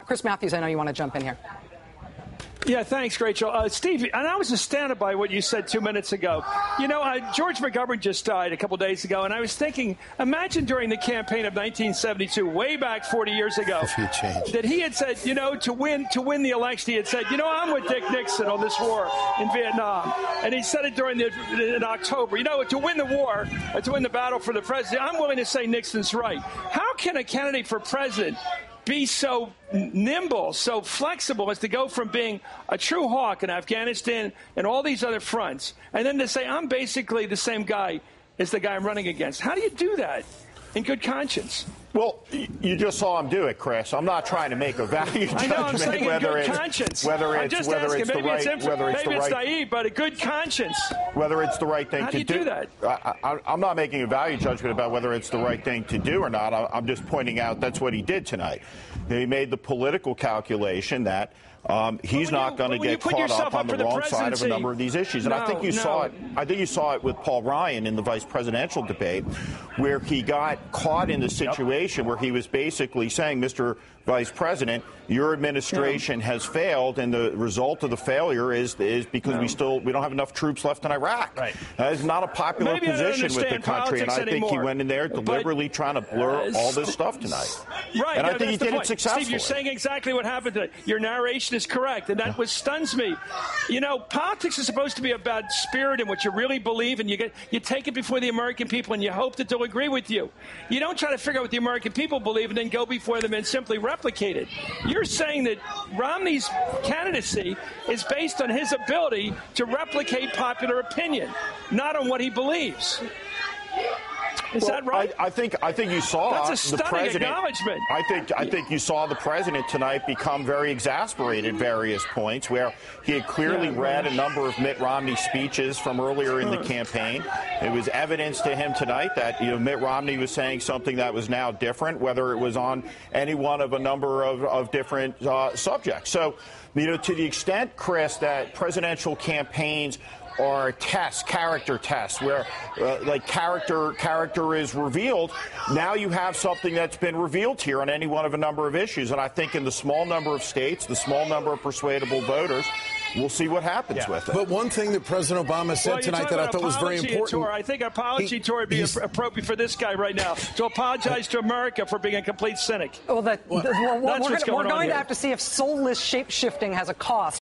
Chris Matthews, I know you want to jump in here. Yeah, thanks, Rachel. Steve, and I was astounded by what you said 2 minutes ago. You know, George McGovern just died a couple days ago, and I was thinking, imagine during the campaign of 1972, way back 40 years ago, that he had said, you know, to win the election, he had said, you know, I'm with Dick Nixon on this war in Vietnam. And he said it in October. You know, to win the war, to win the battle for the presidency, I'm willing to say Nixon's right. How can a candidate for president be so nimble, so flexible as to go from being a true hawk in Afghanistan and all these other fronts, and then to say, I'm basically the same guy as the guy I'm running against? How do you do that in good conscience? Well, you just saw him do it, Chris. I'm not trying to make a value judgment. I know, I'm saying whether it's conscience. I'm just asking, maybe it's naive, but a good conscience. Whether it's the right thing to do. How do you do that? I'm not making a value judgment about whether it's the right thing to do or not. I'm just pointing out that's what he did tonight. He made the political calculation that he's not going to get caught up on the wrong side of a number of these issues. And I think you saw it. I think you saw it with Paul Ryan in the vice presidential debate, where he got caught in the situation where he was basically saying, Mr. Vice President, your administration has failed, and the result of the failure is because we don't have enough troops left in Iraq. Right. That is not a popular position with the country, and I think he went in there deliberately trying to blur all this stuff tonight. Right. And I think he did it successfully. Steve, you're saying exactly what happened today. Your narration is correct, and that stuns me. You know, politics is supposed to be about spirit and what you really believe, and you take it before the American people, and you hope that they'll agree with you. You don't try to figure out what the American people believe and then go before them and simply replicate it. You're saying that Romney's candidacy is based on his ability to replicate popular opinion, not on what he believes. Is that right? I think you saw That's a the president. Acknowledgement. I think you saw the president tonight become very exasperated at various points, where he had clearly read a number of Mitt Romney speeches from earlier in the campaign. It was evidence to him tonight that Mitt Romney was saying something that was now different, whether it was on any one of a number of different subjects. So, to the extent, Chris, that presidential campaigns or tests, character tests, where character is revealed. Now you have something that's been revealed here on any one of a number of issues. And I think in the small number of states, the small number of persuadable voters, we'll see what happens with it. But one thing that President Obama said tonight that I thought was very important. I think an apology tour would be appropriate for this guy right now, to apologize to America for being a complete cynic. Well, we're going to have to see if soulless shape-shifting has a cost.